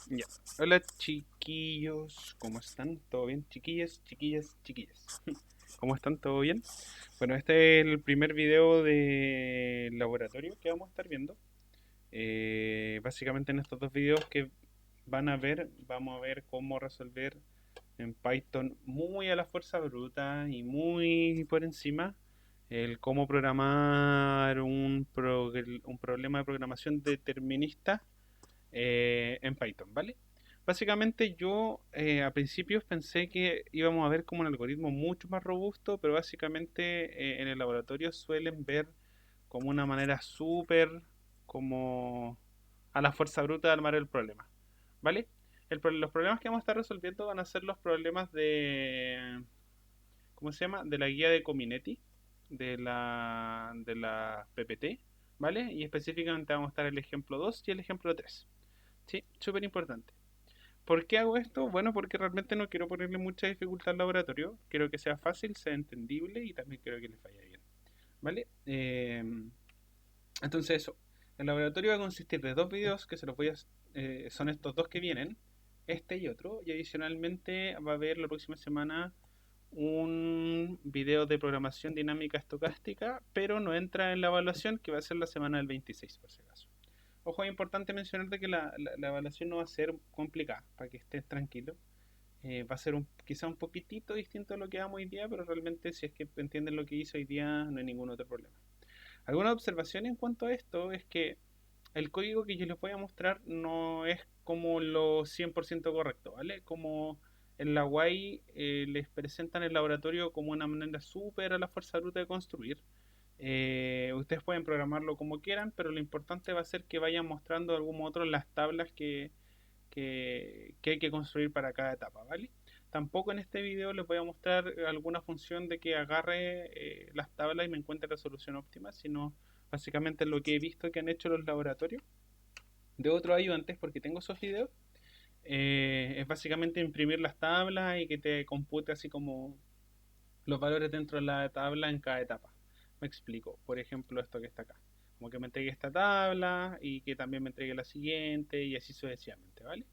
Ya. Hola chiquillos, ¿cómo están? ¿Todo bien? Chiquillas, chiquillas, chiquillas. ¿Cómo están? ¿Todo bien? Bueno, este es el primer video de laboratorio que vamos a estar viendo. Básicamente en estos dos videos que van a ver, vamos a ver cómo resolver en Python muy a la fuerza bruta y muy por encima el cómo programar un problema de programación determinista en Python, ¿vale? Básicamente yo a principios pensé que íbamos a ver como un algoritmo mucho más robusto, pero básicamente en el laboratorio suelen ver como una manera súper como a la fuerza bruta de armar el problema, ¿vale? Los problemas que vamos a estar resolviendo van a ser los problemas de, ¿cómo se llama? De la guía de Cominetti, de la PPT, ¿vale? Y específicamente vamos a estar el ejemplo 2 y el ejemplo 3. Sí, súper importante. ¿Por qué hago esto? Bueno, porque realmente no quiero ponerle mucha dificultad al laboratorio. Quiero que sea fácil, sea entendible y también quiero que les vaya bien. ¿Vale? Entonces eso. El laboratorio va a consistir de dos videos que se los voy a... son estos dos que vienen. Este y otro. Y adicionalmente va a haber la próxima semana un video de programación dinámica estocástica, pero no entra en la evaluación que va a ser la semana del 26 por si acaso. Ojo, es importante mencionarte que la evaluación no va a ser complicada, para que estés tranquilo. Va a ser quizá un poquitito distinto a lo que hagamos hoy día, pero realmente si es que entienden lo que hice hoy día, no hay ningún otro problema. Alguna observación en cuanto a esto es que el código que yo les voy a mostrar no es como lo 100% correcto, ¿vale? Como en la UAI les presentan el laboratorio como una manera súper a la fuerza bruta de construir. Ustedes pueden programarlo como quieran, pero lo importante va a ser que vayan mostrando de algún modo otro las tablas que hay que construir para cada etapa, ¿vale? Tampoco en este video les voy a mostrar alguna función de que agarre las tablas y me encuentre la solución óptima, sino básicamente lo que he visto que han hecho los laboratorios de otros ayudantes, porque tengo esos videos. Es básicamente imprimir las tablas y que te compute así como los valores dentro de la tabla en cada etapa. Me explico. Por ejemplo, esto que está acá. Como que me entregue esta tabla y que también me entregue la siguiente y así sucesivamente, ¿vale?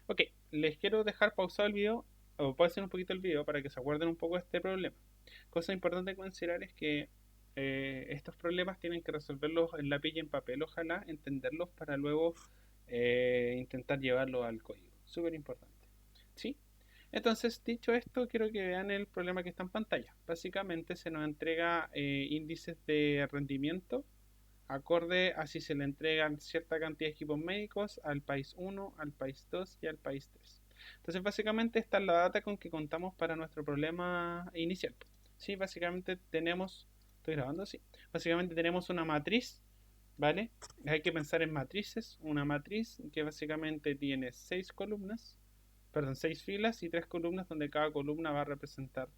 Ok, les quiero dejar pausado el video o pausen un poquito el video para que se acuerden un poco de este problema. Cosa importante considerar es que estos problemas tienen que resolverlos en lápiz y en papel, ojalá entenderlos para luego intentar llevarlos al código. Súper importante. ¿Sí? Entonces, dicho esto, quiero que vean el problema que está en pantalla. Básicamente se nos entrega índices de rendimiento acorde a si se le entregan cierta cantidad de equipos médicos al país 1, al país 2 y al país 3. Entonces, básicamente esta es la data con que contamos para nuestro problema inicial. Sí, básicamente tenemos, estoy grabando, sí, básicamente tenemos una matriz, ¿vale? Hay que pensar en matrices, una matriz que básicamente tiene 6 columnas, perdón, 6 filas y 3 columnas donde cada columna va a representar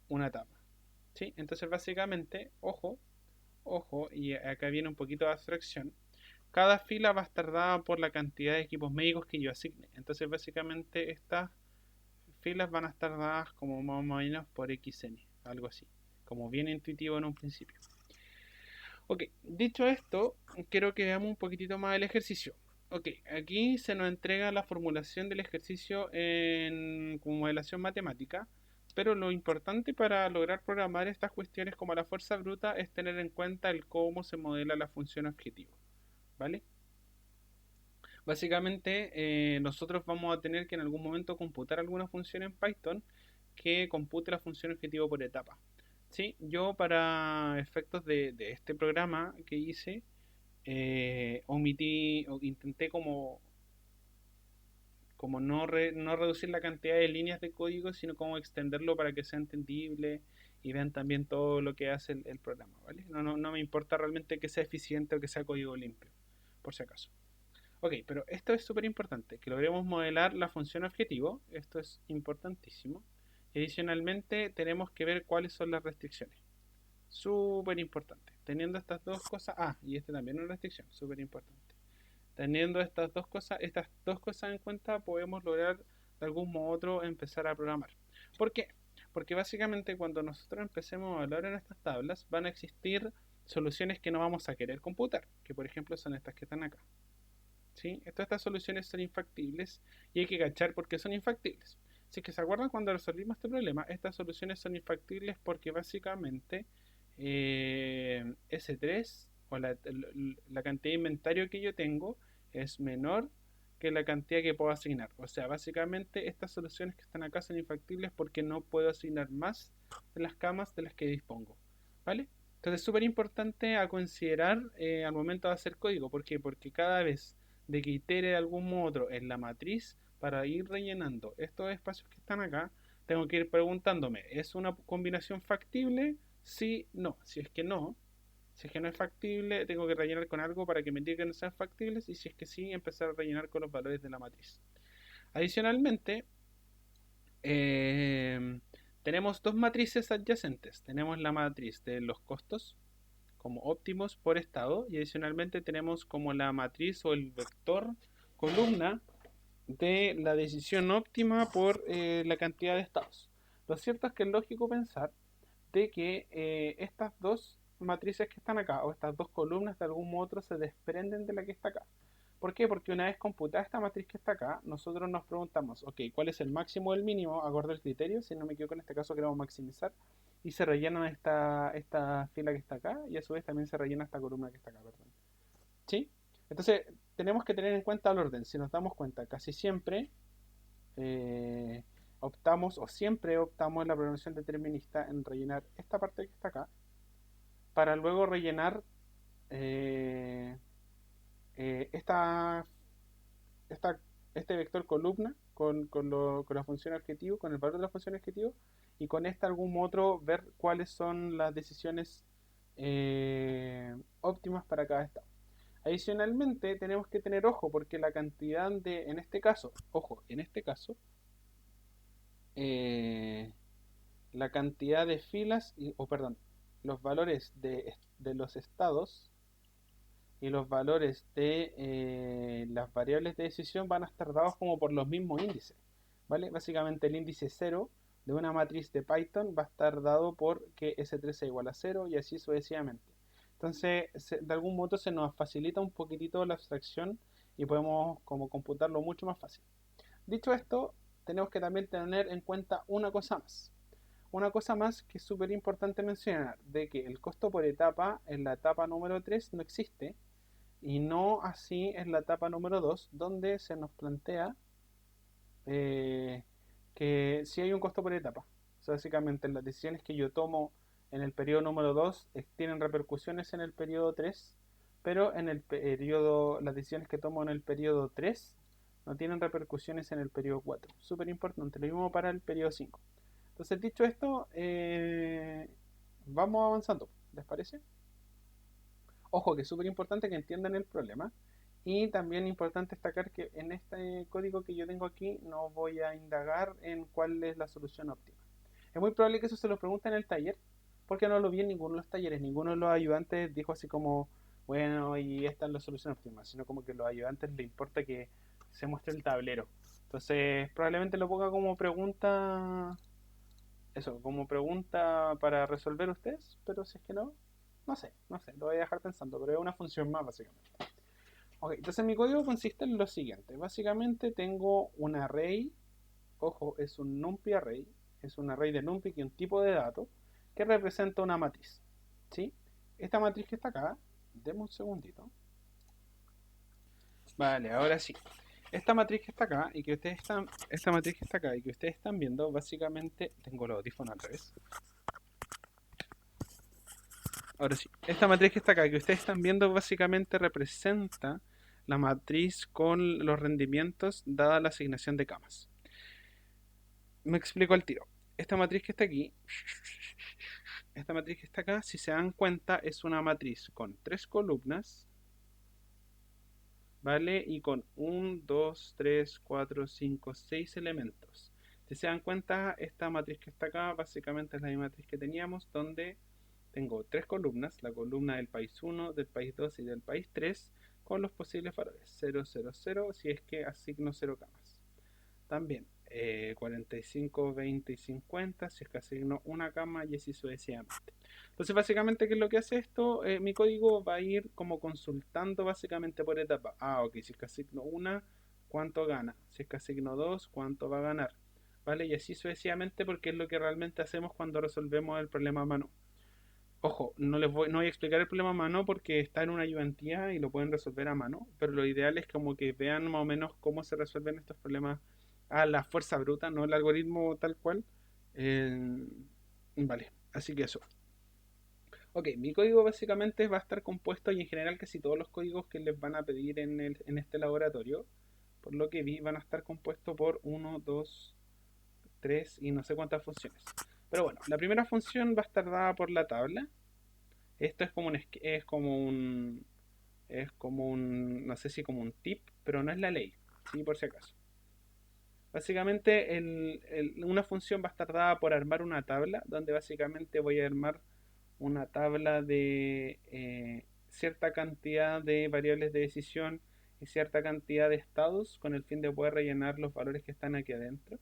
una etapa. ¿Sí? Entonces, básicamente, ojo, ojo, y acá viene un poquito de abstracción. Cada fila va a estar dada por la cantidad de equipos médicos que yo asigne. Entonces, básicamente, estas filas van a estar dadas como más o menos por XN, algo así, como bien intuitivo en un principio. Ok, dicho esto, quiero que veamos un poquitito más el ejercicio. Ok, aquí se nos entrega la formulación del ejercicio en como modelación matemática, pero lo importante para lograr programar estas cuestiones como a la fuerza bruta es tener en cuenta el cómo se modela la función objetivo, ¿vale? Básicamente, nosotros vamos a tener que en algún momento computar alguna función en Python que compute la función objetivo por etapa. ¿Sí? Yo para efectos de este programa que hice, omití o intenté como no reducir la cantidad de líneas de código, sino como extenderlo para que sea entendible y vean también todo lo que hace el programa, ¿vale? No me importa realmente que sea eficiente o que sea código limpio, por si acaso. Ok, pero esto es súper importante, que logremos modelar la función objetivo, esto es importantísimo. Y adicionalmente tenemos que ver cuáles son las restricciones. Súper importante. Teniendo estas dos cosas, y este también es una restricción, súper importante. Teniendo estas dos cosas en cuenta, podemos lograr de algún modo u otro empezar a programar. ¿Por qué? Porque básicamente cuando nosotros empecemos a hablar en estas tablas, van a existir soluciones que no vamos a querer computar, que por ejemplo son estas que están acá. ¿sí? Todas estas soluciones son infactibles y hay que cachar por qué son infactibles. Si es que se acuerdan cuando resolvimos este problema, estas soluciones son infactibles porque básicamente S3 o la cantidad de inventario que yo tengo es menor que la cantidad que puedo asignar. O sea, básicamente estas soluciones que están acá son infactibles porque no puedo asignar más de las camas de las que dispongo. ¿Vale? Entonces es súper importante a considerar al momento de hacer código. ¿Por qué? Porque cada vez de que itere de algún modo u otro en la matriz para ir rellenando estos espacios que están acá, tengo que ir preguntándome, ¿es una combinación factible? Sí, no. Si es que no es factible, tengo que rellenar con algo para que me diga que no sean factibles y si es que sí, empezar a rellenar con los valores de la matriz. Adicionalmente, eh, tenemos dos matrices adyacentes. Tenemos la matriz de los costos como óptimos por estado y adicionalmente tenemos como la matriz o el vector columna de la decisión óptima por la cantidad de estados. Lo cierto es que es lógico pensar de que estas dos matrices que están acá o estas dos columnas de algún modo u otro se desprenden de la que está acá. ¿Por qué? Porque una vez computada esta matriz que está acá, nosotros nos preguntamos, ok, ¿cuál es el máximo o el mínimo acorde al criterio? Si no me equivoco, en este caso queremos maximizar. Y se rellena esta fila que está acá y a su vez también se rellena esta columna que está acá, perdón. ¿Sí? Entonces, tenemos que tener en cuenta el orden. Si nos damos cuenta, casi siempre eh, optamos o siempre optamos en la programación determinista en rellenar esta parte que está acá para luego rellenar eh, esta esta, este vector columna con la función objetivo, con el valor de la función objetivo, y con este algún otro ver cuáles son las decisiones óptimas para cada estado. Adicionalmente, tenemos que tener ojo porque la cantidad de, en este caso, ojo, en este caso, eh, la cantidad de filas, o perdón, los valores de los estados y los valores de las variables de decisión van a estar dados como por los mismos índices. ¿Vale? Básicamente el índice 0 de una matriz de Python va a estar dado por que S3 es igual a 0 y así sucesivamente. Entonces, de algún modo se nos facilita un poquitito la abstracción y podemos como computarlo mucho más fácil. Dicho esto, tenemos que también tener en cuenta una cosa más. Una cosa más que es súper importante mencionar, de que el costo por etapa en la etapa número 3 no existe, y no así en la etapa número 2 donde se nos plantea eh, que si hay un costo por etapa. O sea, básicamente las decisiones que yo tomo en el periodo número 2 tienen repercusiones en el periodo 3, pero en el periodo, las decisiones que tomo en el periodo 3 no tienen repercusiones en el periodo 4. Súper importante, lo mismo para el periodo 5. Entonces, dicho esto, vamos avanzando. ¿Les parece? Ojo, que es súper importante que entiendan el problema. Y también importante destacar que en este código que yo tengo aquí no voy a indagar en cuál es la solución óptima. Es muy probable que eso se lo pregunten en el taller, porque no lo vi en ninguno de los talleres. Ninguno de los ayudantes dijo así como, bueno, y esta es la solución óptima, sino como que a los ayudantes les importa que se muestre el tablero. Entonces, probablemente lo ponga como pregunta, eso, como pregunta para resolver ustedes, pero si es que no, no sé, lo voy a dejar pensando, pero es una función más básicamente. Ok, entonces mi código consiste en lo siguiente. Básicamente tengo un array, ojo, es un numpy array, es un array de numpy que es un tipo de dato que representa una matriz. ¿Sí? Esta matriz que está acá, deme un segundito. Vale, ahora sí. Esta matriz que está acá y que ustedes están, esta matriz que está acá y que ustedes están viendo, básicamente, tengo los audífonos al revés. Ahora sí, esta matriz que está acá, que ustedes están viendo, básicamente representa la matriz con los rendimientos dada la asignación de camas. Me explico al tiro. Esta matriz que está aquí, esta matriz que está acá, si se dan cuenta, es una matriz con tres columnas, ¿vale? Y con 1, 2, 3, 4, 5, 6 elementos. Si se dan cuenta, esta matriz que está acá, básicamente es la misma matriz que teníamos, donde tengo tres columnas, la columna del país 1, del país 2 y del país 3, con los posibles valores 0, 0, 0, si es que asigno 0 camas. También 45, 20 y 50, si es que asigno una cama y así sucesivamente. Entonces, básicamente, ¿qué es lo que hace esto? Mi código va a ir como consultando básicamente por etapa. Ah, ok, si es que asigno una, ¿cuánto gana? Si es que asigno dos, ¿cuánto va a ganar? ¿Vale? Y así sucesivamente porque es lo que realmente hacemos cuando resolvemos el problema a mano. Ojo, no voy a explicar el problema a mano porque está en una ayudantía y lo pueden resolver a mano, pero lo ideal es como que vean más o menos cómo se resuelven estos problemas a la fuerza bruta, no el algoritmo tal cual. Eh, vale, así que eso. Ok, mi código básicamente va a estar compuesto y en general casi todos los códigos que les van a pedir en este laboratorio, por lo que vi, van a estar compuestos por uno, 2, 3 y no sé cuántas funciones. Pero bueno, la primera función va a estar dada por la tabla. Esto es como un, no sé si como un tip, pero no es la ley, sí, por si acaso. Básicamente, una función va a estar dada por armar una tabla, donde básicamente voy a armar una tabla de cierta cantidad de variables de decisión y cierta cantidad de estados con el fin de poder rellenar los valores que están aquí adentro,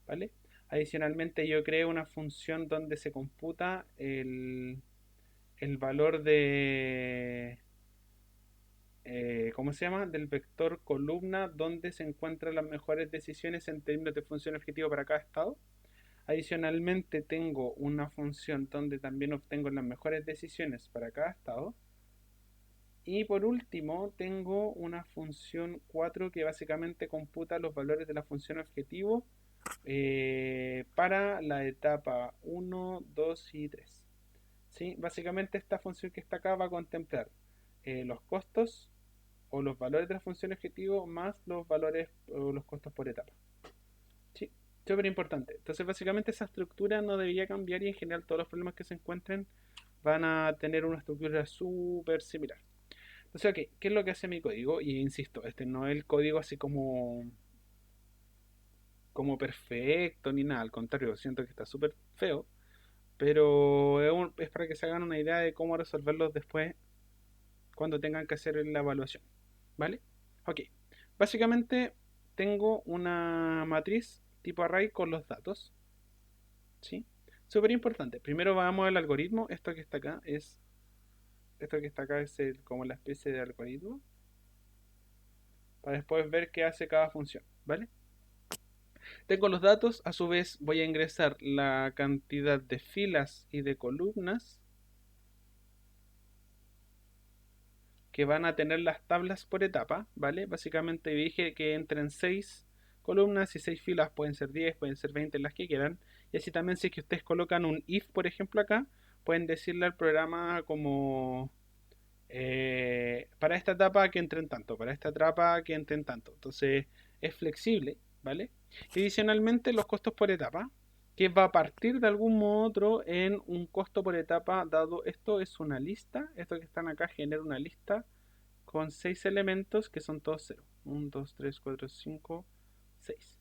¿vale? Adicionalmente, yo creo una función donde se computa el valor ¿cómo se llama? Del vector columna donde se encuentran las mejores decisiones en términos de función objetivo para cada estado. Adicionalmente tengo una función donde también obtengo las mejores decisiones para cada estado. Y por último tengo una función 4 que básicamente computa los valores de la función objetivo para la etapa 1, 2 y 3. ¿Sí? Básicamente esta función que está acá va a contemplar los costos o los valores de la función objetivo más los valores o los costos por etapa. Sí, súper importante. Entonces, básicamente esa estructura no debería cambiar y en general todos los problemas que se encuentren van a tener una estructura súper similar. Entonces, ok, ¿qué es lo que hace mi código? Y insisto, este no es el código así como perfecto ni nada, al contrario, siento que está súper feo, pero es para que se hagan una idea de cómo resolverlos después cuando tengan que hacer la evaluación. ¿Vale? Ok. Básicamente tengo una matriz tipo array con los datos. ¿Sí? Súper importante. Primero vamos al algoritmo. Esto que está acá es como la especie de algoritmo. Para después ver qué hace cada función. ¿Vale? Tengo los datos. A su vez voy a ingresar la cantidad de filas y de columnas que van a tener las tablas por etapa, ¿vale? Básicamente dije que entren 6 columnas y 6 filas, pueden ser 10, pueden ser 20, las que quieran. Y así también si es que ustedes colocan un if, por ejemplo, acá, pueden decirle al programa como para esta etapa que entren tanto, para esta etapa que entren tanto. Entonces es flexible, ¿vale? Y adicionalmente los costos por etapa, que va a partir de algún modo u otro en un costo por etapa dado esto es una lista, esto que están acá genera una lista con 6 elementos que son todos 0. 1, 2, 3, 4, 5, 6.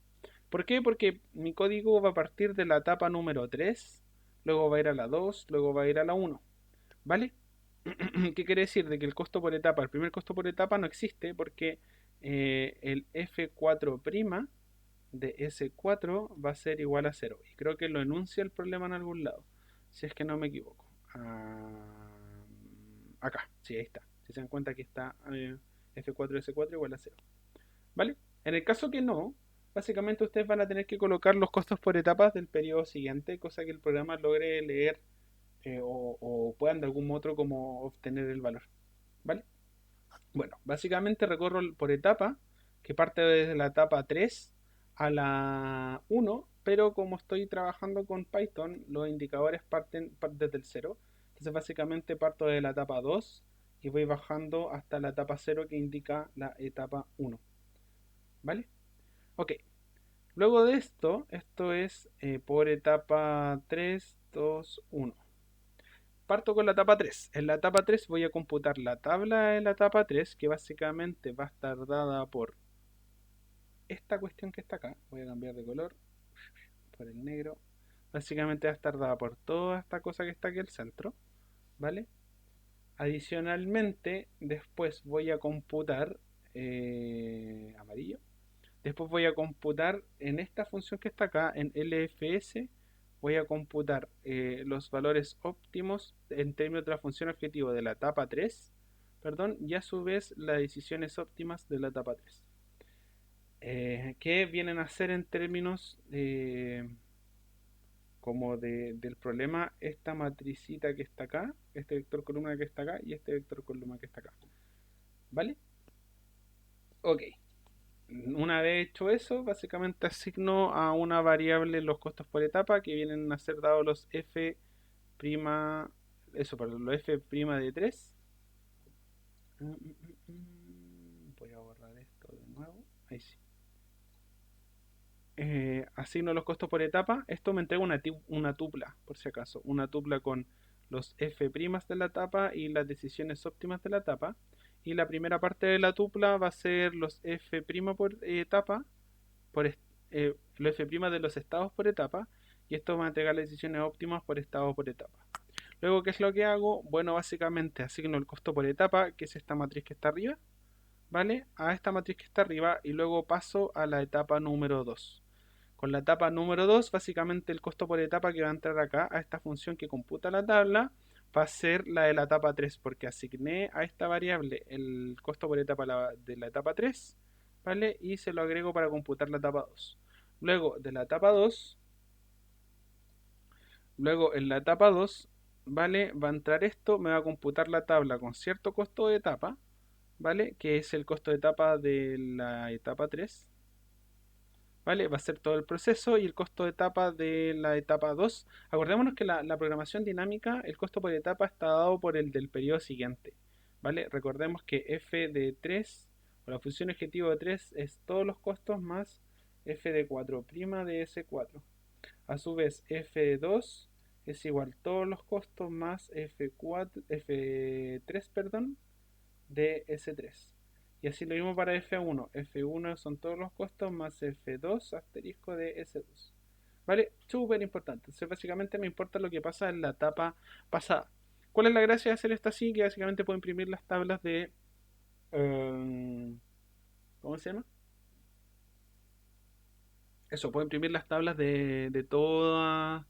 ¿Por qué? Porque mi código va a partir de la etapa número 3, luego va a ir a la 2, luego va a ir a la 1. ¿Vale? ¿Qué quiere decir? De que el costo por etapa, el primer costo por etapa no existe porque el F4' de S4 va a ser igual a 0. Y creo que lo enuncia el problema en algún lado, si es que no me equivoco. Acá, sí, ahí está. Si se dan cuenta que está F4 S4 igual a 0. ¿Vale? En el caso que no, básicamente ustedes van a tener que colocar los costos por etapas del periodo siguiente, cosa que el programa logre leer o puedan de algún otro como obtener el valor. ¿Vale? Bueno, básicamente recorro por etapa, que parte desde la etapa 3 a la 1, pero como estoy trabajando con Python, los indicadores parten desde el 0. Entonces básicamente parto de la etapa 2 y voy bajando hasta la etapa 0 que indica la etapa 1. ¿Vale? Ok. Luego de esto es por etapa 3, 2, 1. Parto con la etapa 3. En la etapa 3 voy a computar la tabla de la etapa 3, que básicamente va a estar dada por esta cuestión que está acá. Voy a cambiar de color por el negro. Básicamente va a estar dada por toda esta cosa que está aquí al centro. ¿Vale? Adicionalmente, después voy a computar amarillo. Después voy a computar en esta función que está acá, en LFS, voy a computar los valores óptimos en términos de la función objetivo de la etapa 3, perdón, y a su vez las decisiones óptimas de la etapa 3. ¿Qué vienen a ser en términos como del problema esta matricita que está acá, este vector columna que está acá y este vector columna que está acá? ¿Vale? Ok. Una vez hecho eso, básicamente asigno a una variable los costos por etapa que vienen a ser dados los f', eso, perdón, los f' de 3. Voy a borrar esto de nuevo. Ahí sí. Asigno los costos por etapa. Esto me entrega una tupla, por si acaso. Una tupla con los f' de la etapa y las decisiones óptimas de la etapa. Y la primera parte de la tupla va a ser los f' por etapa, los f' de los estados por etapa. Y esto va a entregar las decisiones óptimas por estado por etapa. Luego, ¿qué es lo que hago? Bueno, básicamente asigno el costo por etapa, que es esta matriz que está arriba, ¿vale? A esta matriz que está arriba y luego paso a la etapa número 2. Con la etapa número 2, básicamente el costo por etapa que va a entrar acá a esta función que computa la tabla va a ser la de la etapa 3, porque asigné a esta variable el costo por etapa de la etapa 3, ¿vale? Y se lo agrego para computar la etapa 2. Luego de la etapa 2, luego en la etapa 2, ¿vale? Va a entrar esto, me va a computar la tabla con cierto costo de etapa, ¿vale? Que es el costo de etapa de la etapa 3, ¿vale? Va a ser todo el proceso y el costo de etapa de la etapa 2. Acordémonos que la programación dinámica, el costo por etapa está dado por el del periodo siguiente, ¿vale? Recordemos que f de 3, o la función objetivo de 3, es todos los costos más f de 4' de S4. A su vez, f de 2 es igual todos los costos más F3, perdón, de S3. Y así lo mismo para F1. F1 son todos los costos más F2 asterisco de S2. ¿Vale? Súper importante. Entonces básicamente me importa lo que pasa en la etapa pasada. ¿Cuál es la gracia de hacer esto así? Que básicamente puedo imprimir las tablas de... ¿cómo se llama? Eso, puedo imprimir las tablas de todas...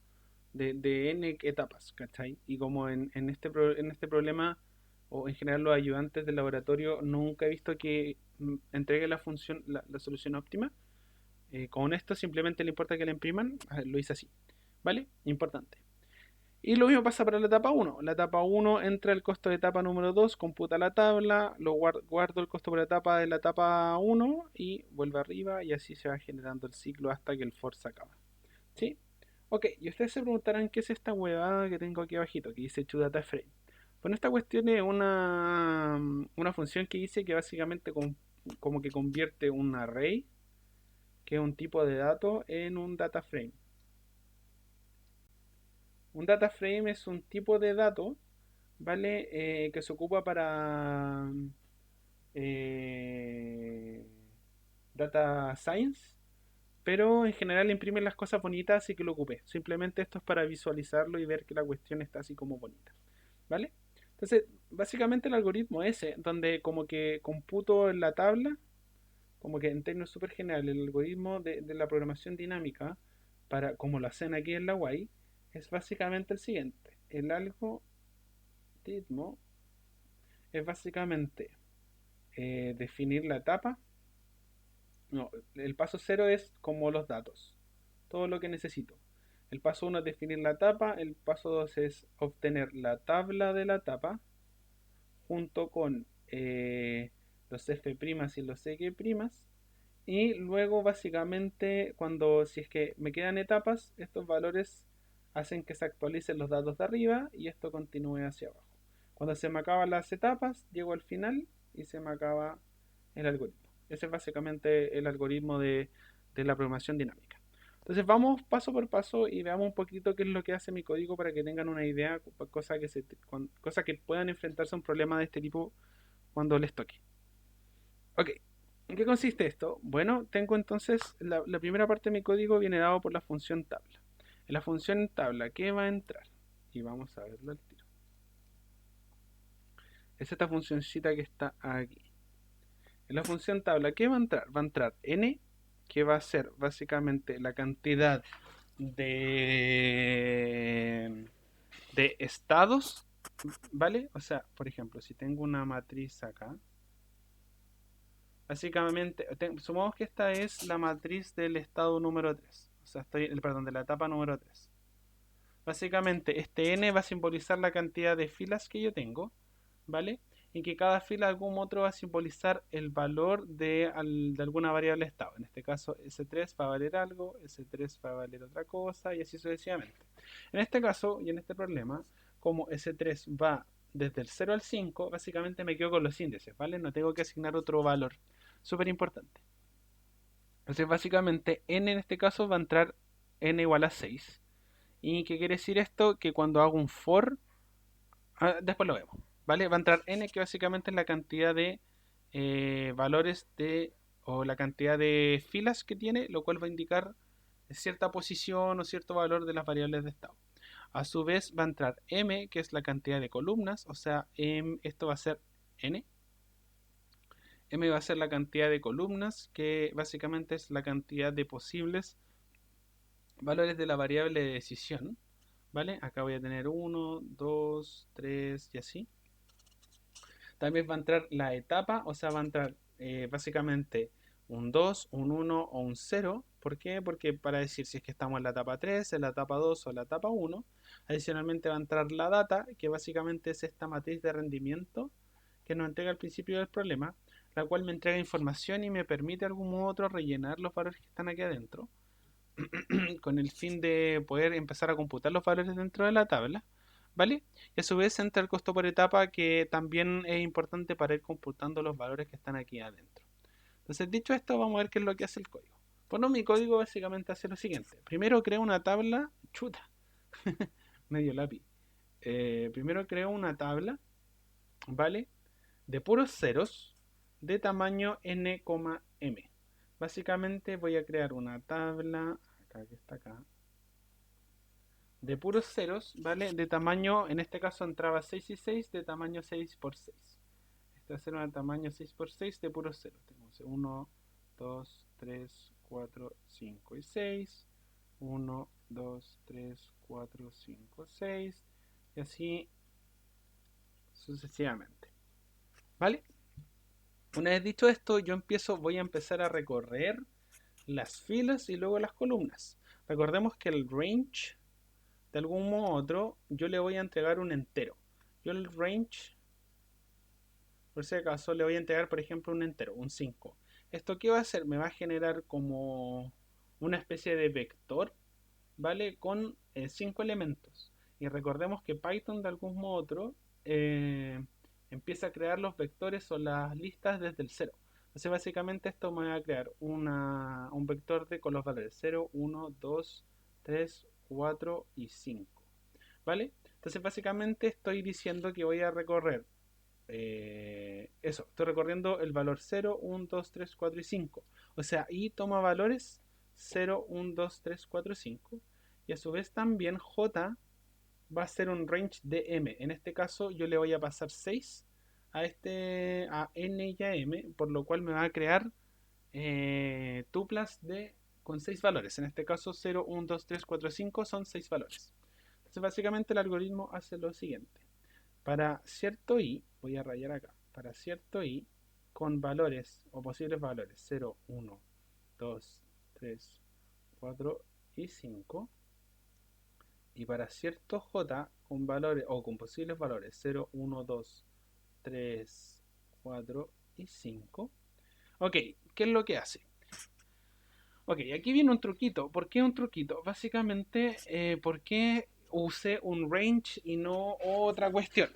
De n etapas, ¿cachai? Y como en este problema, o en general los ayudantes del laboratorio, nunca he visto que entregue la función, la solución óptima. Con esto simplemente le importa que la impriman, lo hice así, ¿vale? Importante. Y lo mismo pasa para la etapa 1. La etapa 1 entra el costo de etapa número 2, computa la tabla, lo guardo el costo por etapa de la etapa 1 y vuelve arriba y así se va generando el ciclo hasta que el for se acaba. ¿Sí? Ok, y ustedes se preguntarán qué es esta huevada que tengo aquí abajito, que dice toDataFrame. Bueno, esta cuestión es una función que dice que básicamente como que convierte un array, que es un tipo de dato, en un data frame. Un data frame es un tipo de dato, ¿vale? Que se ocupa para eh, data science, pero en general imprime las cosas bonitas, así que lo ocupé. Simplemente esto es para visualizarlo y ver que la cuestión está así como bonita, ¿vale? Entonces, básicamente el algoritmo ese, donde como que computo en la tabla, como que en términos súper generales, el algoritmo de la programación dinámica, para como lo hacen aquí en la UI, es básicamente el siguiente. El algoritmo es básicamente definir la etapa. No, el paso cero es como los datos, todo lo que necesito. El paso uno es definir la etapa, el paso 2 es obtener la tabla de la etapa junto con los f' y los x'. Y luego básicamente si es que me quedan etapas, estos valores hacen que se actualicen los datos de arriba y esto continúe hacia abajo. Cuando se me acaban las etapas, llego al final y se me acaba el algoritmo. Ese es básicamente el algoritmo de la programación dinámica. Entonces vamos paso por paso y veamos un poquito qué es lo que hace mi código para que tengan una idea, cosa que puedan enfrentarse a un problema de este tipo cuando les toque. Ok, ¿en qué consiste esto? Bueno, tengo entonces la primera parte de mi código viene dado por la función tabla. En la función tabla, ¿qué va a entrar? Y vamos a verlo al tiro. Es esta funcioncita que está aquí. En la función tabla, ¿qué va a entrar? Va a entrar n, que va a ser básicamente la cantidad de, de estados, ¿vale? O sea, por ejemplo, si tengo una matriz acá, básicamente, supongamos que esta es la matriz del estado número 3. O sea, perdón, de la etapa número 3. Básicamente, este n va a simbolizar la cantidad de filas que yo tengo, ¿vale? Y que cada fila de algún otro va a simbolizar el valor de alguna variable estado. En este caso, S3 va a valer algo, S3 va a valer otra cosa, y así sucesivamente. En este caso, y en este problema, como S3 va desde el 0 al 5, básicamente me quedo con los índices, ¿vale? No tengo que asignar otro valor. Súper importante. Entonces, básicamente, n en este caso va a entrar n igual a 6. ¿Y qué quiere decir esto? Que cuando hago un for, después lo vemos, ¿vale? Va a entrar n, que básicamente es la cantidad de valores o la cantidad de filas que tiene, lo cual va a indicar cierta posición o cierto valor de las variables de estado. A su vez va a entrar m, que es la cantidad de columnas, o sea, esto va a ser n. M va a ser la cantidad de columnas, que básicamente es la cantidad de posibles valores de la variable de decisión, ¿vale? Acá voy a tener 1, 2, 3 y así. También va a entrar la etapa, o sea, va a entrar básicamente un 2, un 1 o un 0. ¿Por qué? Porque para decir si es que estamos en la etapa 3, en la etapa 2 o en la etapa 1. Adicionalmente va a entrar la data, que básicamente es esta matriz de rendimiento que nos entrega al principio del problema, la cual me entrega información y me permite de algún modo u otro rellenar los valores que están aquí adentro, con el fin de poder empezar a computar los valores dentro de la tabla, ¿vale? Y a su vez entra el costo por etapa, que también es importante para ir computando los valores que están aquí adentro. Entonces, dicho esto, vamos a ver qué es lo que hace el código. Bueno, mi código básicamente hace lo siguiente. Primero creo una tabla, chuta, medio lápiz. Primero creo una tabla, ¿vale? De puros ceros de tamaño n, m. Básicamente voy a crear una tabla, acá que está acá, de puros ceros, ¿vale? De tamaño, en este caso entraba 6 y 6, de tamaño 6 por 6. Este va a ser un tamaño 6 por 6 de puros ceros. Tenemos 1, 2, 3, 4, 5 y 6. 1, 2, 3, 4, 5, 6. Y así sucesivamente. ¿Vale? Una vez dicho esto, voy a empezar a recorrer las filas y luego las columnas. Recordemos que el range, de algún modo u otro, yo le voy a entregar un entero. Yo el range, por si acaso, le voy a entregar, por ejemplo, un entero, un 5. ¿Esto qué va a hacer? Me va a generar como una especie de vector, ¿vale? Con 5 elementos. Y recordemos que Python, de algún modo u otro, empieza a crear los vectores o las listas desde el cero. Entonces, básicamente, esto me va a crear un vector con los valores 0, 1, 2, 3, 4 y 5. ¿Vale? Entonces, básicamente, estoy diciendo que voy a recorrer eso, estoy recorriendo el valor 0, 1, 2, 3, 4 y 5. O sea, y toma valores 0, 1, 2, 3, 4 y 5. Y a su vez también J va a ser un range de M. En este caso yo le voy a pasar 6 a N y a M, por lo cual me va a crear tuplas con 6 valores. En este caso 0, 1, 2, 3, 4, 5 son 6 valores. Entonces básicamente el algoritmo hace lo siguiente. Para cierto i, voy a rayar acá, para cierto i con valores o posibles valores 0, 1, 2, 3, 4 y 5, y para cierto j con valores o con posibles valores 0, 1, 2, 3, 4 y 5. Ok, ¿qué es lo que hace? Ok, aquí viene un truquito. ¿Por qué un truquito? Básicamente, ¿por qué usé un range y no otra cuestión?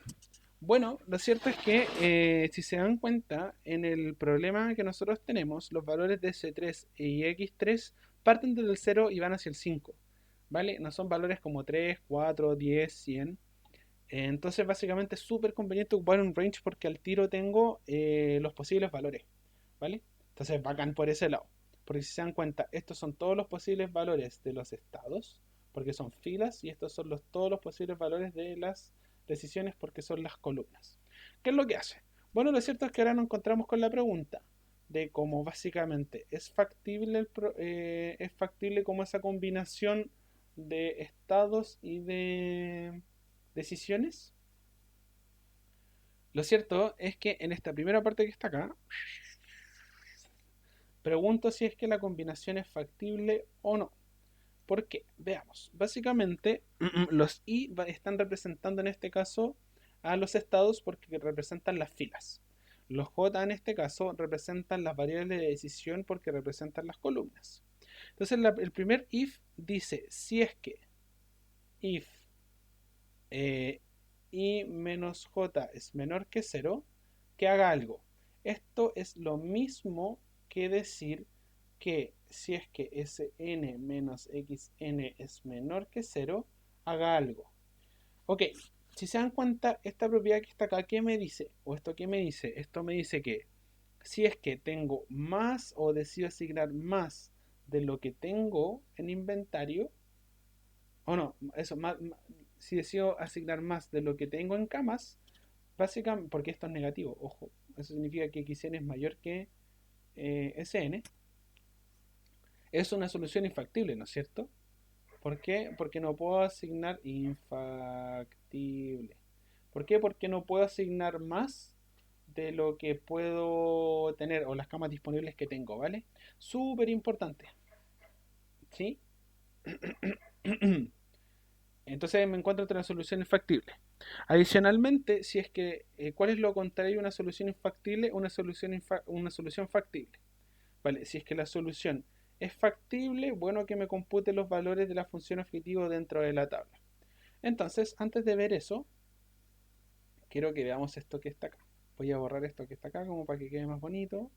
Bueno, lo cierto es que si se dan cuenta, en el problema que nosotros tenemos, los valores de S3 y X3 parten desde el 0 y van hacia el 5. ¿Vale? No son valores como 3, 4, 10, 100. Entonces, básicamente es súper conveniente ocupar un range porque al tiro tengo los posibles valores. ¿Vale? Entonces, bacán por ese lado. Porque si se dan cuenta, estos son todos los posibles valores de los estados, porque son filas, y estos son todos los posibles valores de las decisiones, porque son las columnas. ¿Qué es lo que hace? Bueno, lo cierto es que ahora nos encontramos con la pregunta de cómo básicamente es factible como esa combinación de estados y de decisiones. Lo cierto es que en esta primera parte que está acá, pregunto si es que la combinación es factible o no. ¿Por qué? Veamos. Básicamente, los i están representando en este caso a los estados porque representan las filas. Los j en este caso representan las variables de decisión porque representan las columnas. Entonces el primer if dice si es que if i menos j es menor que 0, que haga algo. Esto es lo mismo que decir que si es que Sn menos Xn es menor que 0, haga algo. Ok, si se dan cuenta, esta propiedad que está acá, ¿qué me dice? ¿O esto qué me dice? Esto me dice que si es que tengo más o decido asignar más de lo que tengo en inventario, o no, eso, si decido asignar más de lo que tengo en camas, básicamente, porque esto es negativo, ojo, eso significa que xn es mayor que Sn, es una solución infactible, ¿no es cierto? ¿Por qué? Porque no puedo asignar infactible. ¿Por qué? Porque no puedo asignar más de lo que puedo tener o las camas disponibles que tengo, ¿vale? Súper importante, ¿sí? Entonces me encuentro entre una solución infactible. Adicionalmente, si es que, ¿cuál es lo contrario a una solución infactible? Una solución factible. Vale, si es que la solución es factible, bueno que me compute los valores de la función objetivo dentro de la tabla. Entonces, antes de ver eso, quiero que veamos esto que está acá. Voy a borrar esto que está acá como para que quede más bonito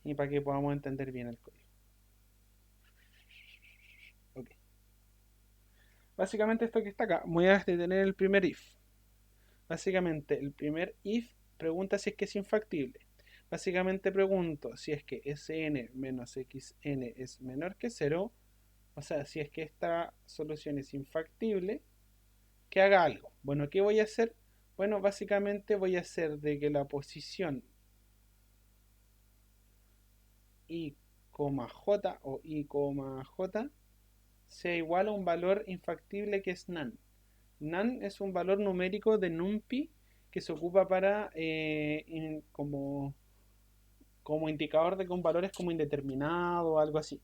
y para que podamos entender bien el código. Ok. Básicamente esto que está acá, voy a detener el primer if. Básicamente el primer if pregunta si es que es infactible. Básicamente pregunto si es que Sn menos Xn es menor que 0. O sea, si es que esta solución es infactible, que haga algo. Bueno, ¿qué voy a hacer? Bueno, básicamente voy a hacer de que la posición i, j o i, j sea igual a un valor infactible que es nan. Nan es un valor numérico de NumPy que se ocupa para como indicador de que un valor es como indeterminado o algo así.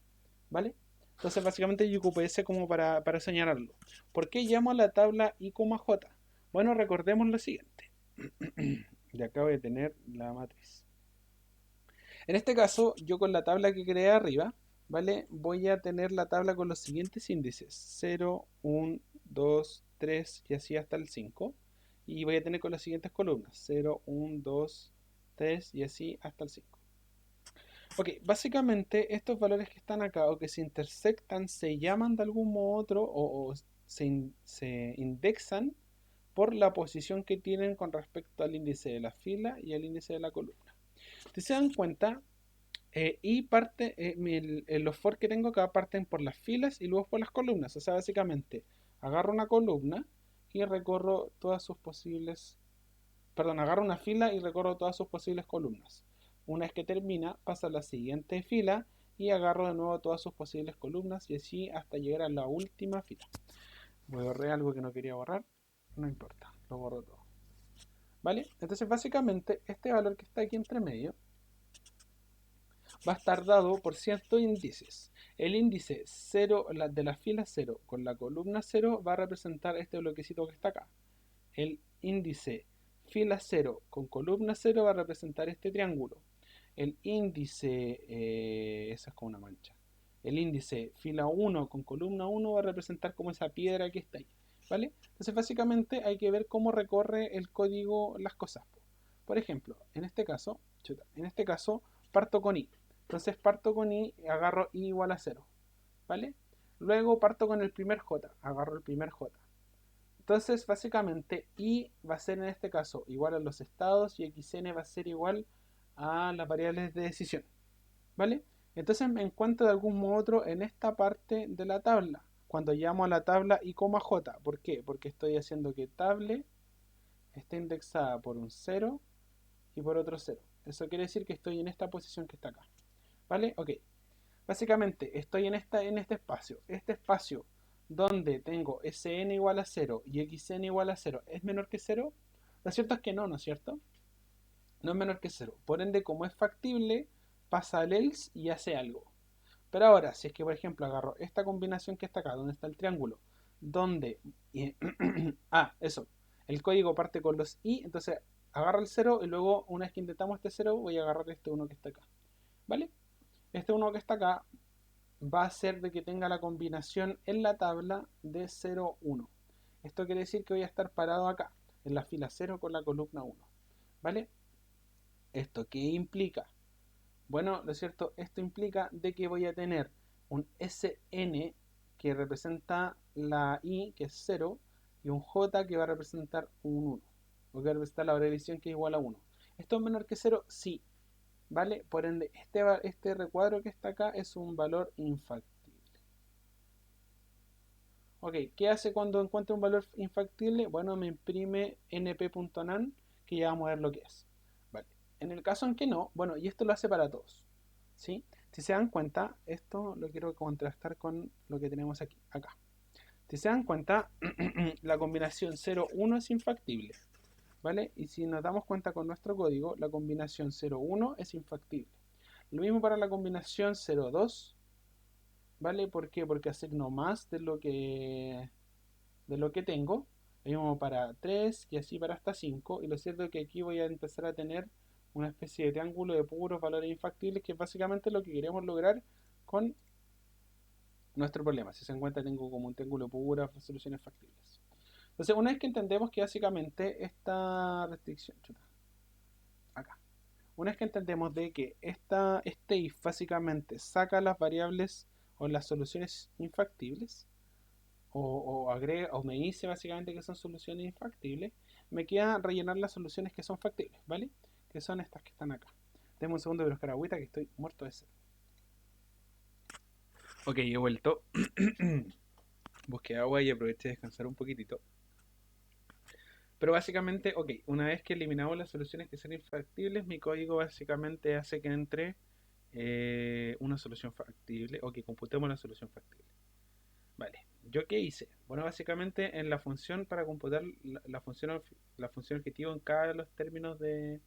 ¿Vale? Entonces básicamente yo ocupé ese como para señalarlo. ¿Por qué llamo a la tabla i, j? Bueno, recordemos lo siguiente. Ya acabo de tener la matriz. En este caso, yo con la tabla que creé arriba, ¿vale? Voy a tener la tabla con los siguientes índices: 0, 1, 2, 3 y así hasta el 5. Y voy a tener con las siguientes columnas: 0, 1, 2, 3 y así hasta el 5. Ok, básicamente estos valores que están acá o que se intersectan se llaman de algún modo u otro o se indexan por la posición que tienen con respecto al índice de la fila y al índice de la columna. Si se dan cuenta, y parte, los for que tengo acá parten por las filas y luego por las columnas. O sea, básicamente agarro una columna y recorro todas sus posibles, perdón, agarro una fila y recorro todas sus posibles columnas. Una vez que termina, pasa a la siguiente fila y agarro de nuevo todas sus posibles columnas y así hasta llegar a la última fila. Borré algo que no quería borrar, no importa, lo borro todo. ¿Vale? Entonces básicamente este valor que está aquí entre medio va a estar dado por ciertos índices. El índice 0 de la fila 0 con la columna 0 va a representar este bloquecito que está acá. El índice fila 0 con columna 0 va a representar este triángulo. El índice, esa es como una mancha. El índice fila 1 con columna 1 va a representar como esa piedra que está ahí. ¿Vale? Entonces básicamente hay que ver cómo recorre el código las cosas. Por ejemplo, en este caso, parto con i. Entonces parto con i, agarro i igual a 0. ¿Vale? Luego parto con el primer j, agarro el primer j. Entonces, básicamente, i va a ser en este caso igual a los estados y xn va a ser igual a las variables de decisión. ¿Vale? Entonces me encuentro de algún modo u otro en esta parte de la tabla. Cuando llamo a la tabla i, j. ¿Por qué? Porque estoy haciendo que table esté indexada por un 0 y por otro 0. Eso quiere decir que estoy en esta posición que está acá. ¿Vale? Ok. Básicamente estoy en este espacio. Este espacio donde tengo Sn igual a 0 y Xn igual a 0 es menor que 0, lo cierto es que no, ¿no es cierto? No es menor que 0. Por ende, como es factible, pasa al else y hace algo. Pero ahora, si es que por ejemplo agarro esta combinación que está acá, donde está el triángulo, donde... eso. El código parte con los i, entonces agarro el 0 y luego una vez que intentamos este 0 voy a agarrar este 1 que está acá. ¿Vale? Este 1 que está acá va a ser de que tenga la combinación en la tabla de 0, 1. Esto quiere decir que voy a estar parado acá, en la fila 0 con la columna 1. ¿Vale? ¿Esto qué implica? Bueno, lo cierto, esto implica de que voy a tener un Sn que representa la i, que es 0, y un j que va a representar un 1, o que va a representar la abreviación que es igual a 1. ¿Esto es menor que 0? Sí, ¿vale? Por ende, este recuadro que está acá es un valor infactible. Ok, ¿qué hace cuando encuentra un valor infactible? Bueno, me imprime np.nan, que ya vamos a ver lo que es. Vale. En el caso en que no, bueno, y esto lo hace para todos. ¿Sí? Si se dan cuenta, esto lo quiero contrastar con lo que tenemos aquí, acá. Si se dan cuenta, la combinación 0,1 es infactible. ¿Vale? Y si nos damos cuenta con nuestro código, la combinación 0,1 es infactible. Lo mismo para la combinación 0,2. ¿Vale? ¿Por qué? Porque asigno más de lo que tengo. Lo mismo para 3 y así para hasta 5. Y lo cierto es que aquí voy a empezar a tener una especie de triángulo de puros valores infactibles, que es básicamente lo que queremos lograr con nuestro problema. Si se encuentra, tengo como un triángulo de puras soluciones factibles. Entonces, una vez que entendemos que básicamente esta restricción, chuta, acá, una vez que entendemos de que este if básicamente saca las variables o las soluciones infactibles, o agrega, o me dice básicamente que son soluciones infactibles, me queda rellenar las soluciones que son factibles, ¿vale? Que son estas que están acá. Denme un segundo de buscar agüita que estoy muerto de sed. Ok, he vuelto. Busqué agua y aproveché de descansar un poquitito. Pero básicamente, ok, una vez que eliminamos las soluciones que son infactibles, mi código básicamente hace que entre una solución factible o que computemos la solución factible. Vale, ¿yo qué hice? Bueno, básicamente en la función para computar la función objetivo en cada de los términos de,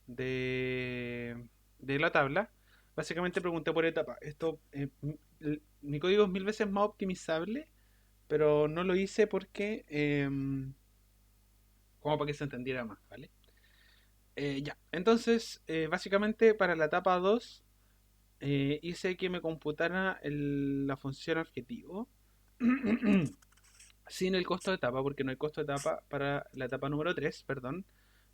de la tabla, básicamente pregunté por etapa. Esto, mi código es 1000 veces más optimizable, pero no lo hice porque, como para que se entendiera más, ¿vale? Ya, entonces, básicamente para la etapa 2 hice que me computara la función objetivo sin el costo de etapa, porque no hay costo de etapa para la etapa número 3, perdón.